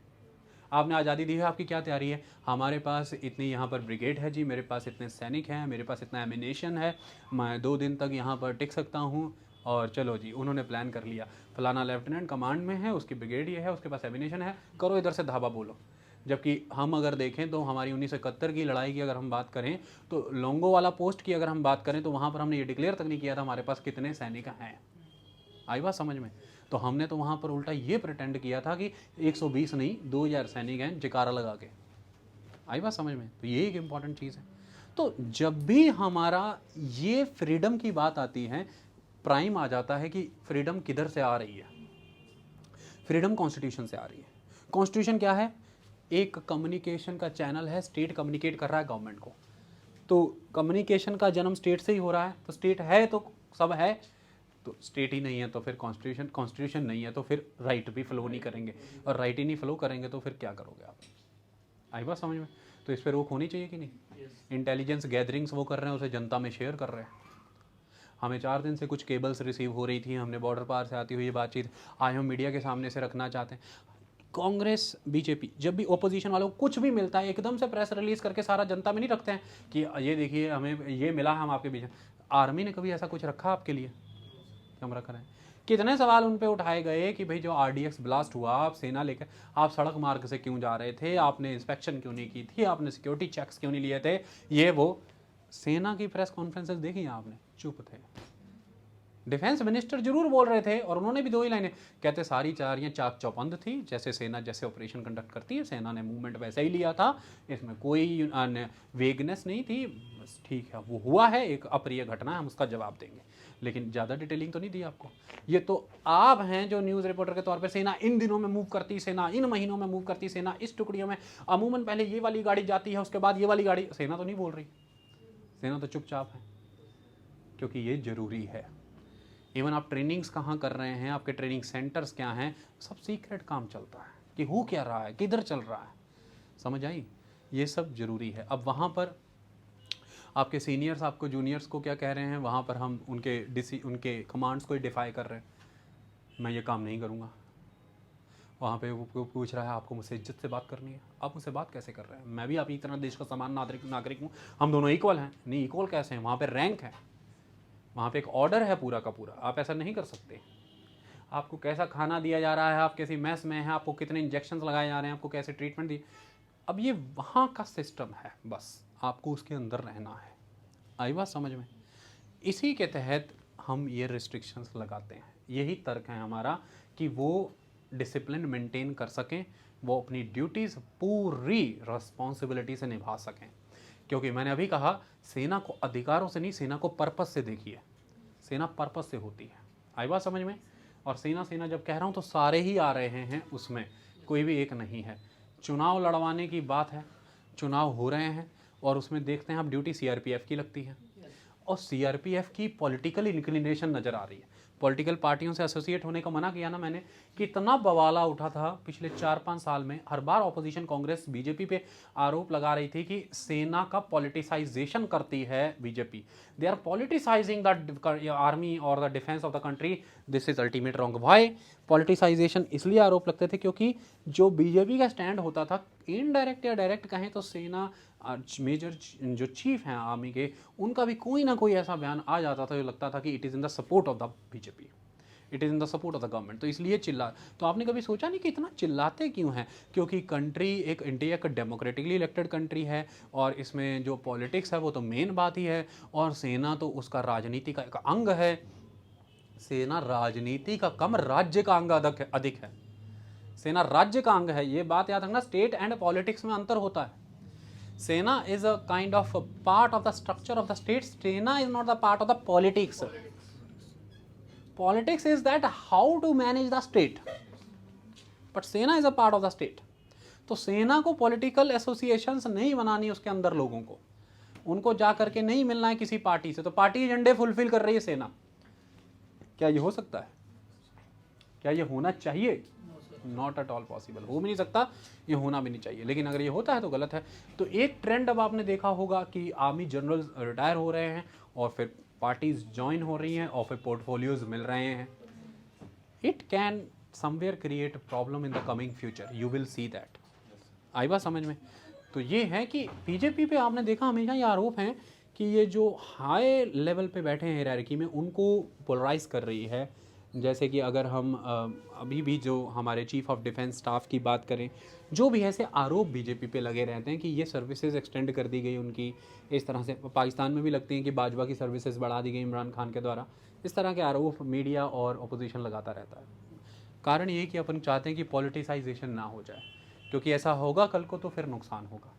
आपने आज़ादी दी है, आपकी क्या तैयारी है? हमारे पास इतनी यहाँ पर ब्रिगेड है जी, मेरे पास इतने सैनिक हैं, मेरे पास इतना एमिनेशन है, मैं 2 दिन तक यहाँ पर टिक सकता हूँ। और चलो जी, उन्होंने प्लान कर लिया, फलाना लेफ्टिनेंट कमांड में है, उसकी ब्रिगेड ये है, उसके पास एमिनेशन है, करो इधर से धावा बोलो। जबकि हम अगर देखें तो हमारी 1971 की लड़ाई की अगर हम बात करें, तो लोंगो वाला पोस्ट की अगर हम बात करें, तो वहाँ पर हमने ये डिक्लेयर तक नहीं किया था हमारे पास कितने सैनिक हैं। आई बात समझ में? तो हमने तो वहाँ पर उल्टा ये प्रिटेंड किया था कि 120 नहीं 2000 सैनिक हैं, जकारा लगा के। आई बात समझ में? तो ये एक इम्पॉर्टेंट चीज़ है। तो जब भी हमारा ये फ्रीडम की बात आती है, प्राइम आ जाता है कि फ्रीडम किधर से आ रही है। फ्रीडम कॉन्स्टिट्यूशन से आ रही है। कॉन्स्टिट्यूशन क्या है? एक कम्युनिकेशन का चैनल है, स्टेट कम्युनिकेट कर रहा है गवर्नमेंट को, तो कम्युनिकेशन का जन्म स्टेट से ही हो रहा है। तो स्टेट है तो सब है, तो स्टेट ही नहीं है तो फिर कॉन्स्टिट्यूशन नहीं है तो फिर राइट भी फ्लो नहीं करेंगे, और राइट ही नहीं फ्लो करेंगे तो फिर क्या करोगे आप? आई बात समझ में? तो इस पर रोक होनी चाहिए कि नहीं? इंटेलिजेंस गैदरिंग्स वो कर रहे हैं, उसे जनता में शेयर कर रहे हैं। हमें 4 दिन से कुछ केबल्स रिसीव हो रही थी, हमने बॉर्डर पार से आती हुई ये बातचीत आज हम मीडिया के सामने से रखना चाहते हैं। कांग्रेस बीजेपी जब भी ओपोजिशन वालों को कुछ भी मिलता है, एकदम से प्रेस रिलीज करके सारा जनता में नहीं रखते हैं कि ये देखिए हमें ये मिला है, हम आपके बीच। आर्मी ने कभी ऐसा कुछ रखा आपके लिए? हम रख रहे हैं। कितने सवाल उन पे उठाए गए कि भाई जो RDX ब्लास्ट हुआ, आप सेना लेकर आप सड़क मार्ग से क्यों जा रहे थे, आपने इंस्पेक्शन क्यों नहीं की थी, आपने सिक्योरिटी चेक्स क्यों नहीं लिए थे, ये वो। सेना की प्रेस कॉन्फ्रेंसेस देखी आपने? चुप थे, डिफेंस मिनिस्टर जरूर बोल रहे थे और उन्होंने भी 2 ही लाइनें कहते, सारी तैयारियां चाक चौबंद थी, जैसे सेना जैसे ऑपरेशन कंडक्ट करती है, सेना ने मूवमेंट वैसे ही लिया था, इसमें कोई वेगनेस नहीं थी, बस ठीक है वो हुआ है, एक अप्रिय घटना है, हम उसका जवाब देंगे, लेकिन ज़्यादा डिटेलिंग तो नहीं दी आपको। ये तो आप हैं जो न्यूज़ रिपोर्टर के तौर पे सेना इन दिनों में मूव करती, सेना इन महीनों में मूव करती, सेना इस टुकड़ियों में अमूमन पहले ये वाली गाड़ी जाती है, उसके बाद ये वाली गाड़ी, सेना तो नहीं बोल रही, सेना तो चुपचाप है, क्योंकि ये ज़रूरी है। इवन आप ट्रेनिंग्स कहाँ कर रहे हैं, आपके ट्रेनिंग सेंटर्स क्या हैं, सब सीक्रेट काम चलता है कि हो क्या रहा है, किधर चल रहा है, समझ आई, ये सब ज़रूरी है। अब वहाँ पर आपके सीनियर्स आपको जूनियर्स को क्या कह रहे हैं, वहाँ पर हम उनके कमांड्स को ही डिफाई कर रहे हैं, मैं ये काम नहीं करूँगा। वहाँ पे वो पूछ रहा है आपको मुझसे इज्जत से बात करनी है, आप मुझसे बात कैसे कर रहे हैं, मैं भी आप ही की तरह देश का समान नागरिक हूँ, हम दोनों इक्वल हैं। नहीं, इक्वल कैसे हैं, वहाँ पे रैंक है, वहाँ पे एक ऑर्डर है पूरा का पूरा, आप ऐसा नहीं कर सकते। आपको कैसा खाना दिया जा रहा है, आप कैसी मैस में हैं, आपको कितने इंजेक्शंस लगाए जा रहे हैं, आपको कैसे ट्रीटमेंट दी, अब ये वहाँ का सिस्टम है, बस आपको उसके अंदर रहना है। आई बात समझ में? इसी के तहत हम ये रिस्ट्रिक्शंस लगाते हैं, यही तर्क है हमारा कि वो डिसिप्लिन मेंटेन कर सकें, वो अपनी ड्यूटीज़ पूरी रिस्पॉन्सिबिलिटी से निभा सकें। क्योंकि मैंने अभी कहा, सेना को अधिकारों से नहीं, सेना को पर्पस से देखिए, सेना पर्पस से होती है। आई बात समझ में? और सेना जब कह रहा हूँ तो सारे ही आ रहे हैं, उसमें कोई भी एक नहीं है। चुनाव लड़वाने की बात है, चुनाव हो रहे हैं और उसमें देखते हैं आप ड्यूटी सीआरपीएफ की लगती है, और सीआरपीएफ की पॉलिटिकल इंक्लिनेशन नज़र आ रही है। पॉलिटिकल पार्टियों से एसोसिएट होने का मना किया ना मैंने, कितना बवाला उठा था पिछले 4-5 साल में। हर बार ऑपोजिशन कांग्रेस बीजेपी पे आरोप लगा रही थी कि सेना का पॉलिटिसाइजेशन करती है BJP, they are politicizing the army और the defence of the country, this is ultimate wrong. Why politicization? इसलिए आरोप लगते थे क्योंकि जो बीजेपी का स्टैंड होता था, इनडायरेक्ट या डायरेक्ट कहें तो सेना मेजर जो चीफ हैं आर्मी के, उनका भी कोई ना कोई ऐसा बयान आ जाता था जो लगता था कि it is in the support of the BJP, it is in the support of the government. तो इसलिए तो आपने कभी सोचा नहीं कि इतना चिल्लाते क्यों हैं? क्योंकि कंट्री एक इंडिया एक डेमोक्रेटिकली इलेक्टेड कंट्री है और इसमें जो पॉलिटिक्स है वो तो मेन बात ही है, और सेना तो उसका राजनीति का एक अंग है। सेना राजनीति का कम, राज्य का अंग अधिक है। सेना राज्य का अंग है, ये बात याद रखना। स्टेट एंड पॉलिटिक्स में अंतर होता है। सेना is a kind of a part of the structure of the state. Sena is not the part of the politics. Politics is that how to manage the state. But Sena is a part of the state. तो सेना को political associations नहीं बनानी उसके अंदर लोगों को, उनको जा करके नहीं मिलना है किसी पार्टी से। तो पार्टी एजेंडे फुलफिल कर रही है सेना। क्या ये हो सकता है? क्या ये होना चाहिए? नॉट एट ऑल पॉसिबल, हो भी नहीं सकता, ये होना भी नहीं चाहिए। लेकिन अगर ये होता है तो गलत है। तो एक ट्रेंड अब आपने देखा होगा कि आर्मी जनरल रिटायर हो रहे हैं और फिर पार्टीज ज्वाइन हो रही हैं और फिर पोर्टफोलियोज मिल रहे हैं। It can somewhere create problem in the coming future, you will see that. आई बात समझ में? तो ये है कि बीजेपी पे आपने देखा हमेशा ये आरोप हैं कि ये जो हाई लेवल पे बैठे हैं हायरार्की में, उनको पोलराइज कर रही है। जैसे कि अगर हम अभी भी जो हमारे चीफ ऑफ डिफेंस स्टाफ की बात करें, जो भी ऐसे आरोप बीजेपी पे लगे रहते हैं कि ये सर्विसेज एक्सटेंड कर दी गई उनकी, इस तरह से पाकिस्तान में भी लगती हैं कि बाजवा की सर्विसेज बढ़ा दी गई इमरान खान के द्वारा, इस तरह के आरोप मीडिया और अपोजिशन लगाता रहता है। कारण ये कि अपन चाहते हैं कि पॉलिटिसाइजेशन ना हो जाए, क्योंकि ऐसा होगा कल को तो फिर नुकसान होगा।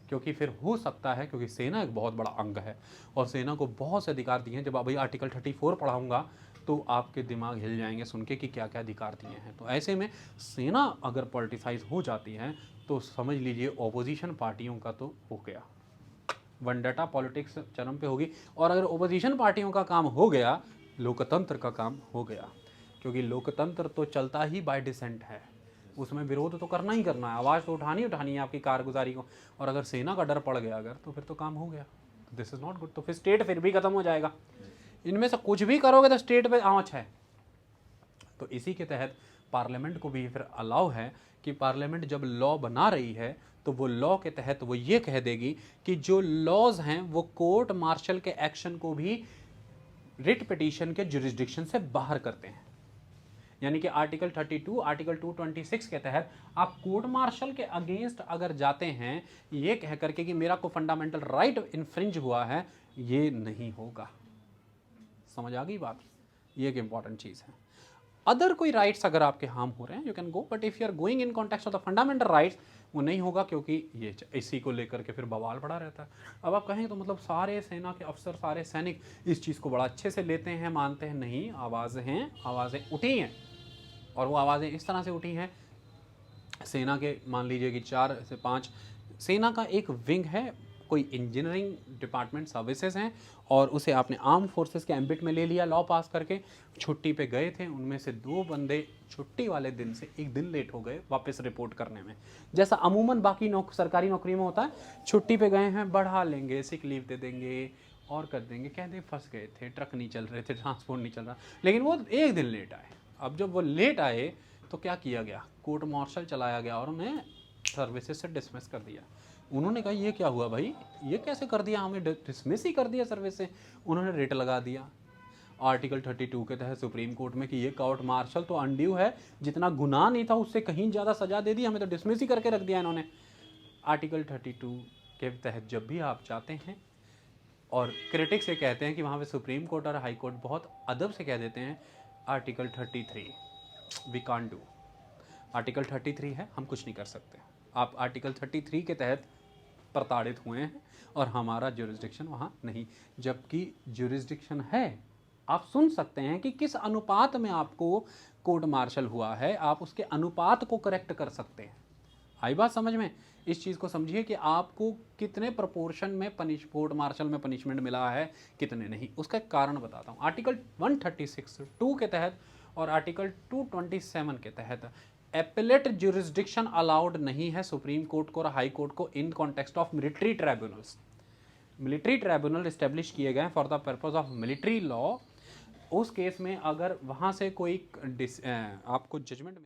क्योंकि फिर हो सकता है, क्योंकि सेना एक बहुत बड़ा अंग है और सेना को बहुत से अधिकार दिए हैं। जब अभी आर्टिकल 34 पढ़ाऊँगा तो आपके दिमाग हिल जाएंगे सुन के कि क्या क्या अधिकार दिए हैं। तो ऐसे में सेना अगर पॉलिटिसाइज हो जाती है तो समझ लीजिए ओपोजिशन पार्टियों का तो हो गया, वनडटा पॉलिटिक्स चरम पे होगी। और अगर ओपोजिशन पार्टियों का काम हो गया, लोकतंत्र का काम हो गया। क्योंकि लोकतंत्र तो चलता ही बाय डिसेंट है, उसमें विरोध तो करना ही करना है, आवाज़ तो उठानी है आपकी कारगुजारी को। और अगर सेना का डर पड़ गया अगर, तो फिर तो काम हो गया, दिस इज़ नॉट गुड। तो फिर स्टेट फिर भी ख़त्म हो जाएगा। इनमें से कुछ भी करोगे तो स्टेट पे आँच है। तो इसी के तहत पार्लियामेंट को भी फिर अलाउ है कि पार्लियामेंट जब लॉ बना रही है तो वो लॉ के तहत वो ये कह देगी कि जो लॉज हैं वो कोर्ट मार्शल के एक्शन को भी रिट पिटीशन के जुरिस्डिक्शन से बाहर करते हैं। यानी कि आर्टिकल 32, आर्टिकल 226 के तहत आप कोर्ट मार्शल के अगेंस्ट अगर जाते हैं ये कह करके कि मेरा को फंडामेंटल राइट इन्फ्रिंज हुआ है, ये नहीं होगा। समझ आ गई बात? ये एक इंपॉर्टेंट चीज़ है। अदर कोई राइट्स अगर आपके हार्म हो रहे हैं, you can go, but if you are going in context of the fundamental rights, वो नहीं होगा, क्योंकि ये इसी को लेकर के फिर बवाल पड़ा रहता है। अब आप कहें तो मतलब सारे सेना के अफसर, सारे सैनिक इस चीज़ को बड़ा अच्छे से लेते हैं, मानते हैं। नहीं, आवाज़ें उठी हैं, और वो आवाज़ें इस तरह से उठी हैं। सेना के मान लीजिए कि 4 से 5 सेना का एक विंग है, कोई इंजीनियरिंग डिपार्टमेंट सर्विसेज हैं, और उसे आपने आर्म फोर्सेस के एम्बिट में ले लिया लॉ पास करके। छुट्टी पे गए थे, उनमें से 2 बंदे छुट्टी वाले दिन से 1 दिन लेट हो गए वापस रिपोर्ट करने में, जैसा अमूमन बाकी सरकारी नौकरी में होता है। छुट्टी पे गए हैं, बढ़ा लेंगे, सिक लीव दे देंगे और कर देंगे, कहते फंस गए थे, ट्रक नहीं चल रहे थे, ट्रांसपोर्ट नहीं चल रहा, लेकिन वो 1 दिन लेट आए। अब जब वो लेट आए तो क्या किया गया, कोर्ट मार्शल चलाया गया और उन्हें सर्विसेज से डिसमिस कर दिया। उन्होंने कहा ये क्या हुआ भाई, ये कैसे कर दिया, हमें डिसमिस ही कर दिया सर्विस से। उन्होंने रिट लगा दिया आर्टिकल 32 के तहत सुप्रीम कोर्ट में कि ये कोर्ट मार्शल तो अनड्यू है, जितना गुनाह नहीं था उससे कहीं ज़्यादा सजा दे दी, हमें तो डिसमिस ही करके रख दिया इन्होंने। आर्टिकल 32 के तहत जब भी आप जाते हैं, और क्रिटिक्स ये कहते हैं कि वहाँ पे सुप्रीम कोर्ट और हाई कोर्ट बहुत अदब से कह देते हैं, article 33 we can't do, article 33 है, हम कुछ नहीं कर सकते। आप आर्टिकल 33 के तहत प्रताड़ित हुए हैं और हमारा ज्यूरिसडिक्शन वहाँ नहीं, जबकि ज्यूरिसडिक्शन है। आप सुन सकते हैं कि किस अनुपात में आपको कोर्ट मार्शल हुआ है, आप उसके अनुपात को करेक्ट कर सकते हैं। आई बात समझ में? इस चीज़ को समझिए कि आपको कितने प्रोपोर्शन में कोर्ट मार्शल में पनिशमेंट मिला है, कितने नहीं। उसका एक कारण बताता हूँ। आर्टिकल 136(2) के तहत और आर्टिकल 227 के तहत एपेलेट ज्यूरिसडिक्शन अलाउड नहीं है सुप्रीम कोर्ट को और हाई कोर्ट को इन context of military tribunals. Military tribunal establish किए गए for the purpose of military law. उस केस में अगर वहाँ से कोई आपको जजमेंट